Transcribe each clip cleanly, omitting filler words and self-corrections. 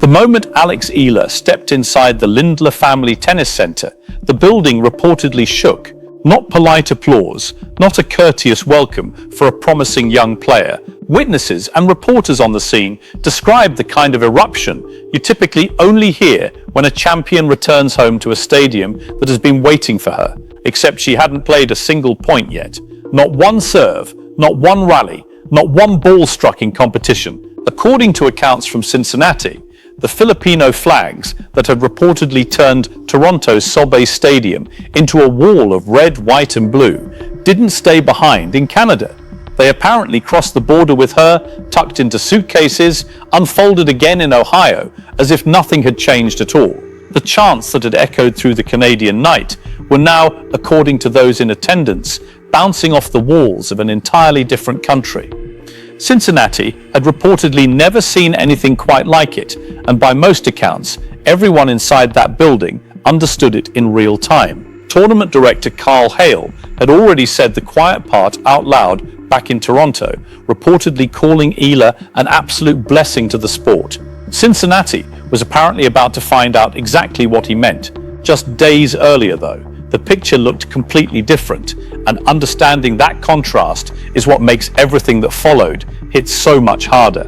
The moment Alex Eala stepped inside the Lindler family tennis center, the building reportedly shook. Not polite applause, not a courteous welcome for a promising young player. Witnesses and reporters on the scene described the kind of eruption you typically only hear when a champion returns home to a stadium that has been waiting for her, except she hadn't played a single point yet. Not one serve, not one rally, not one ball struck in competition. According to accounts from Cincinnati, the Filipino flags that had reportedly turned Toronto's Sobe Stadium into a wall of red, white and blue didn't stay behind in Canada. They apparently crossed the border with her, tucked into suitcases, unfolded again in Ohio, as if nothing had changed at all. The chants that had echoed through the Canadian night were now, according to those in attendance, bouncing off the walls of an entirely different country. Cincinnati had reportedly never seen anything quite like it, and by most accounts, everyone inside that building understood it in real time. Tournament director Carl Hale had already said the quiet part out loud back in Toronto, reportedly calling Eala an absolute blessing to the sport. Cincinnati was apparently about to find out exactly what he meant. Just days earlier, though, the picture looked completely different, and understanding that contrast is what makes everything that followed hit so much harder.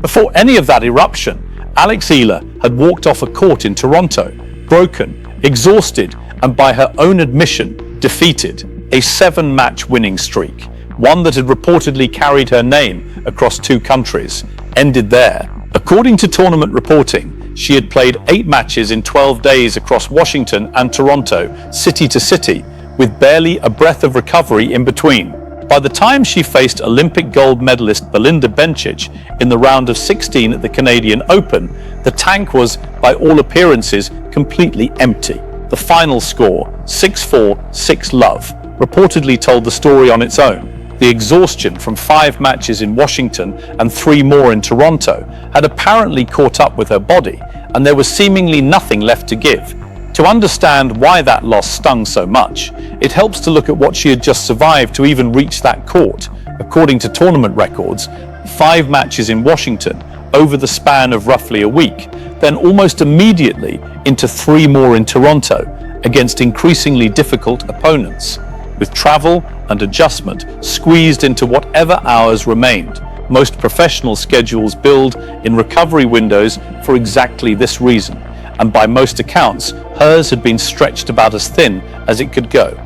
Before any of that eruption, Alex Eala had walked off a court in Toronto, broken, exhausted, and by her own admission, defeated. A 7-match winning streak, one that had reportedly carried her name across 2 countries, ended there. According to tournament reporting, she had played 8 matches in 12 days across Washington and Toronto, city to city, with barely a breath of recovery in between. By the time she faced Olympic gold medalist Belinda Bencic in the round of 16 at the Canadian Open, the tank was, by all appearances, completely empty. The final score, 6-4, 6-love, reportedly told the story on its own. The exhaustion from 5 matches in Washington and 3 more in Toronto had apparently caught up with her body, and there was seemingly nothing left to give. To understand why that loss stung so much, it helps to look at what she had just survived to even reach that court. According to tournament records, 5 matches in Washington over the span of roughly a week, then almost immediately into 3 more in Toronto against increasingly difficult opponents, with travel and adjustment squeezed into whatever hours remained. Most professional schedules build in recovery windows for exactly this reason, and by most accounts, hers had been stretched about as thin as it could go.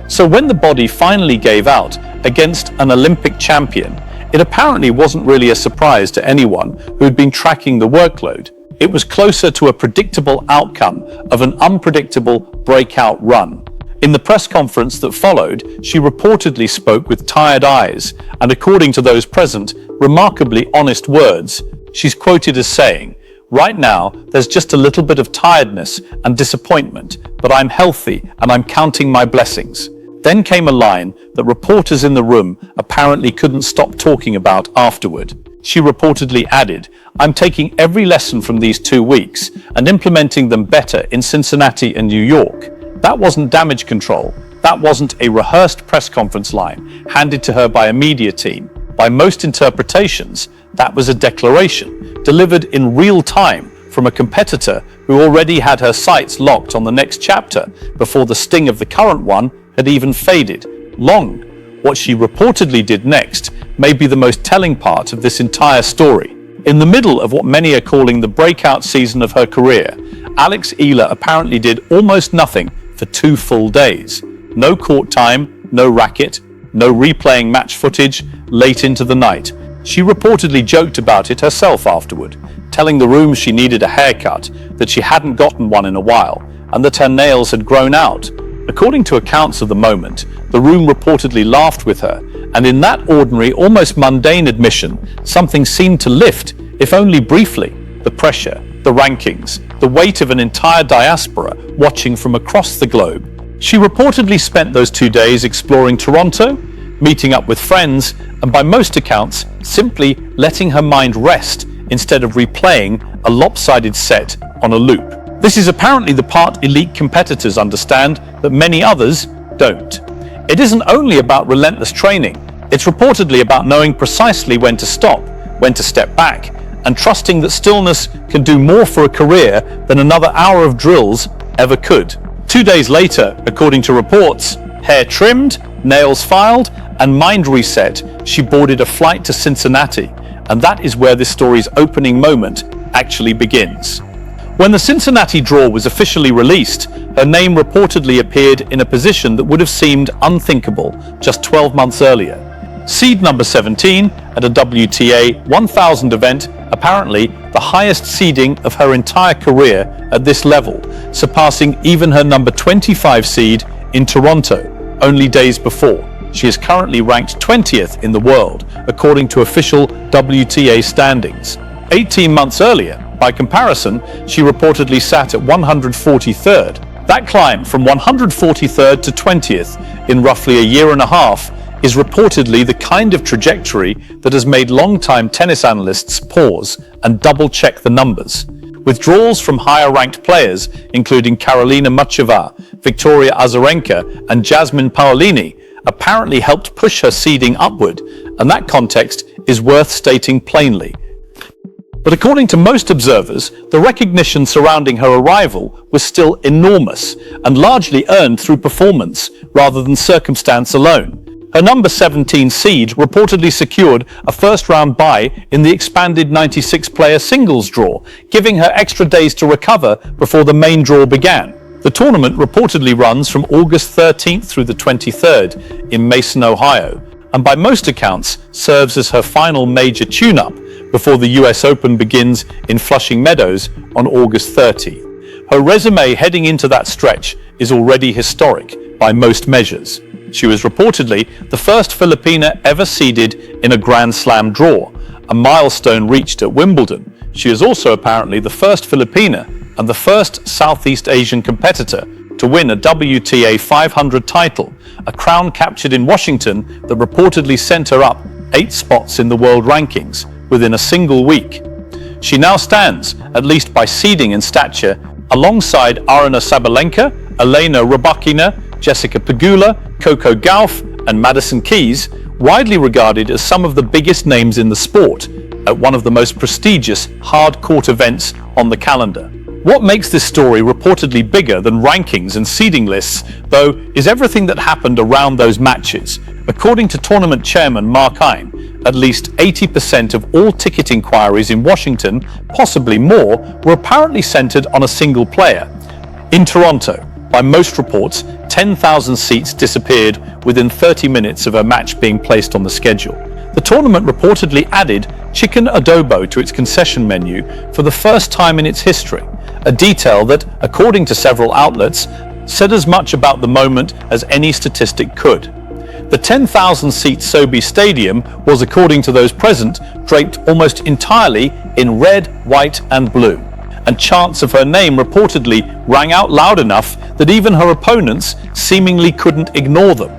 So when the body finally gave out against an Olympic champion, it apparently wasn't really a surprise to anyone who had been tracking the workload. It was closer to a predictable outcome of an unpredictable breakout run. In the press conference that followed, she reportedly spoke with tired eyes, and according to those present, remarkably honest words. She's quoted as saying, "Right now, there's just a little bit of tiredness and disappointment, but I'm healthy and I'm counting my blessings." Then came a line that reporters in the room apparently couldn't stop talking about afterward. She reportedly added, "I'm taking every lesson from these 2 weeks and implementing them better in Cincinnati and New York." That wasn't damage control. That wasn't a rehearsed press conference line handed to her by a media team. By most interpretations, that was a declaration delivered in real time from a competitor who already had her sights locked on the next chapter before the sting of the current one had even faded. Long. What she reportedly did next may be the most telling part of this entire story. In the middle of what many are calling the breakout season of her career, Alex Eala apparently did almost nothing for 2 full days. No court time, no racket, no replaying match footage late into the night. She reportedly joked about it herself afterward, telling the room she needed a haircut, that she hadn't gotten one in a while, and that her nails had grown out. According to accounts of the moment, the room reportedly laughed with her, and in that ordinary, almost mundane admission, something seemed to lift, if only briefly. The pressure, the rankings, the weight of an entire diaspora watching from across the globe. She reportedly spent those 2 days exploring Toronto, meeting up with friends, and by most accounts, simply letting her mind rest instead of replaying a lopsided set on a loop. This is apparently the part elite competitors understand that many others don't. It isn't only about relentless training, it's reportedly about knowing precisely when to stop, when to step back, and trusting that stillness can do more for a career than another hour of drills ever could. 2 days later, according to reports, hair trimmed, nails filed, and mind reset, she boarded a flight to Cincinnati, and that is where this story's opening moment actually begins. When the Cincinnati draw was officially released, her name reportedly appeared in a position that would have seemed unthinkable just 12 months earlier. Seed number 17 at a WTA 1000 event, apparently the highest seeding of her entire career at this level, surpassing even her number 25 seed in Toronto only days before. She is currently ranked 20th in the world, according to official WTA standings. 18 months earlier, by comparison, she reportedly sat at 143rd. That climb from 143rd to 20th in roughly a year and a half is reportedly the kind of trajectory that has made long-time tennis analysts pause and double-check the numbers. Withdrawals from higher-ranked players, including Karolina Muchova, Victoria Azarenka, and Jasmine Paolini, apparently helped push her seeding upward, and that context is worth stating plainly. But according to most observers, the recognition surrounding her arrival was still enormous and largely earned through performance rather than circumstance alone. Her number 17 seed reportedly secured a first-round bye in the expanded 96-player singles draw, giving her extra days to recover before the main draw began. The tournament reportedly runs from August 13th through the 23rd in Mason, Ohio, and by most accounts serves as her final major tune-up before the US Open begins in Flushing Meadows on August 30. Her resume heading into that stretch is already historic by most measures. She was reportedly the first Filipina ever seeded in a Grand Slam draw, a milestone reached at Wimbledon. She is also apparently the first Filipina and the first Southeast Asian competitor to win a WTA 500 title, a crown captured in Washington that reportedly sent her up 8 spots in the world rankings within a single week. She now stands, at least by seeding and stature, alongside Aryna Sabalenka, Elena Rybakina, Jessica Pegula, Coco Gauff, and Madison Keys, widely regarded as some of the biggest names in the sport, at one of the most prestigious hard-court events on the calendar. What makes this story reportedly bigger than rankings and seeding lists, though, is everything that happened around those matches. According to tournament chairman Mark Hine, at least 80% of all ticket inquiries in Washington, possibly more, were apparently centered on a single player. In Toronto, by most reports, 10,000 seats disappeared within 30 minutes of a match being placed on the schedule. The tournament reportedly added chicken adobo to its concession menu for the first time in its history, a detail that, according to several outlets, said as much about the moment as any statistic could. The 10,000-seat SoBi Stadium was, according to those present, draped almost entirely in red, white, and blue, and chants of her name reportedly rang out loud enough that even her opponents seemingly couldn't ignore them.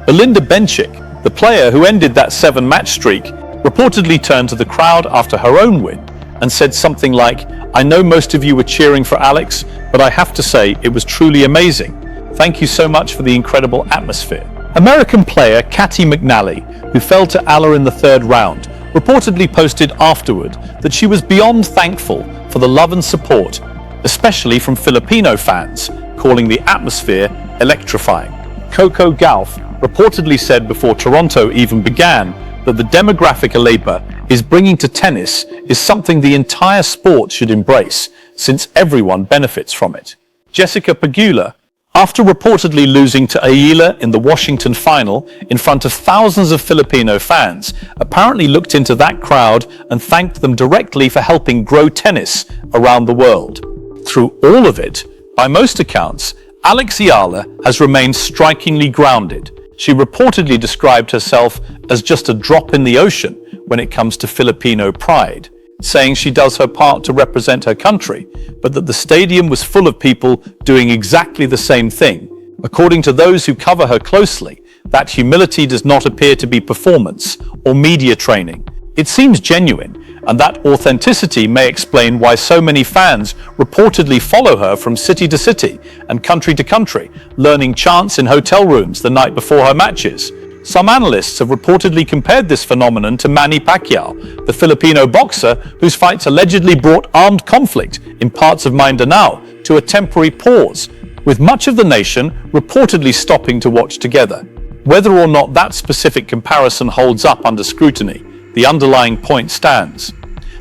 Belinda Bencic, the player who ended that 7-match streak, reportedly turned to the crowd after her own win and said something like, "I know most of you were cheering for Alex, but I have to say it was truly amazing. Thank you so much for the incredible atmosphere." American player Caty McNally, who fell to Eala in the 3rd round, reportedly posted afterward that she was beyond thankful for the love and support, especially from Filipino fans, calling the atmosphere electrifying. Coco Gauff reportedly said before Toronto even began that the demographic Alepa is bringing to tennis is something the entire sport should embrace, since everyone benefits from it. Jessica Pegula, after reportedly losing to Eala in the Washington final in front of thousands of Filipino fans, apparently looked into that crowd and thanked them directly for helping grow tennis around the world. Through all of it, by most accounts, Alex Eala has remained strikingly grounded. She reportedly described herself as just a drop in the ocean when it comes to Filipino pride, saying she does her part to represent her country, but that the stadium was full of people doing exactly the same thing. According to those who cover her closely, that humility does not appear to be performance or media training. It seems genuine, and that authenticity may explain why so many fans reportedly follow her from city to city and country to country, learning chants in hotel rooms the night before her matches. Some analysts have reportedly compared this phenomenon to Manny Pacquiao, the Filipino boxer whose fights allegedly brought armed conflict in parts of Mindanao to a temporary pause, with much of the nation reportedly stopping to watch together. Whether or not that specific comparison holds up under scrutiny, the underlying point stands.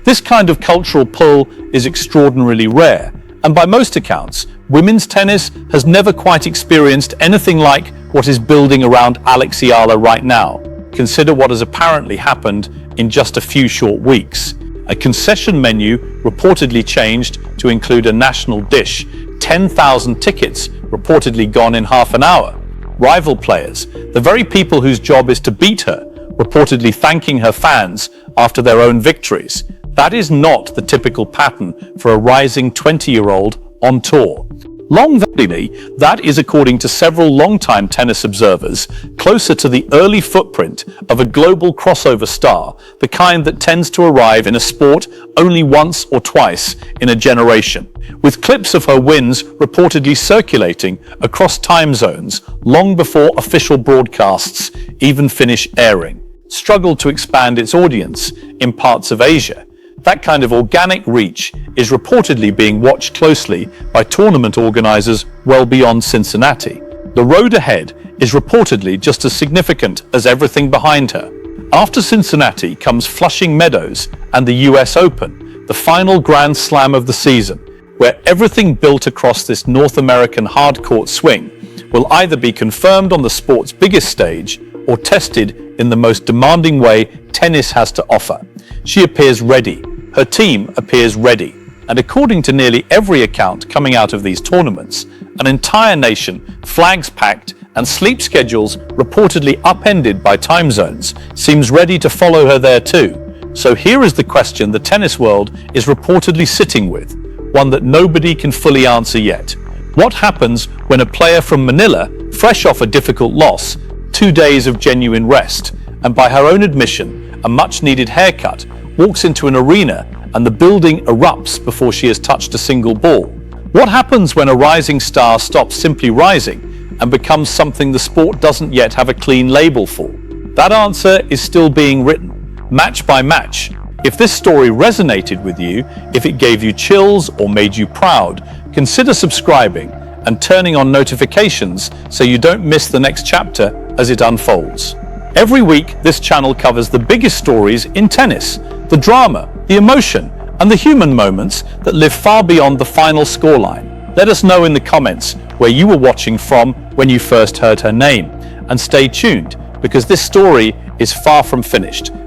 This kind of cultural pull is extraordinarily rare, and by most accounts, women's tennis has never quite experienced anything like what is building around Alex Eala right now. Consider what has apparently happened in just a few short weeks. A concession menu reportedly changed to include a national dish, 10,000 tickets reportedly gone in half an hour. Rival players, the very people whose job is to beat her, reportedly thanking her fans after their own victories. That is not the typical pattern for a rising 20-year-old on tour. That is, according to several longtime tennis observers, closer to the early footprint of a global crossover star, the kind that tends to arrive in a sport only once or twice in a generation, with clips of her wins reportedly circulating across time zones long before official broadcasts even finish airing. Struggled to expand its audience in parts of Asia. That kind of organic reach is reportedly being watched closely by tournament organizers well beyond Cincinnati. The road ahead is reportedly just as significant as everything behind her. After Cincinnati comes Flushing Meadows and the US Open, the final Grand Slam of the season, where everything built across this North American hard-court swing will either be confirmed on the sport's biggest stage or tested in the most demanding way tennis has to offer. She appears ready. Her team appears ready. And according to nearly every account coming out of these tournaments, an entire nation, flags packed and sleep schedules reportedly upended by time zones, seems ready to follow her there too. So here is the question the tennis world is reportedly sitting with, one that nobody can fully answer yet. What happens when a player from Manila, fresh off a difficult loss, 2 days of genuine rest, and by her own admission, a much-needed haircut, walks into an arena and the building erupts before she has touched a single ball? What happens when a rising star stops simply rising and becomes something the sport doesn't yet have a clean label for? That answer is still being written, match by match. If this story resonated with you, if it gave you chills or made you proud, consider subscribing and turning on notifications so you don't miss the next chapter as it unfolds. Every week, this channel covers the biggest stories in tennis, the drama, the emotion, and the human moments that live far beyond the final scoreline. Let us know in the comments where you were watching from when you first heard her name. And stay tuned, because this story is far from finished.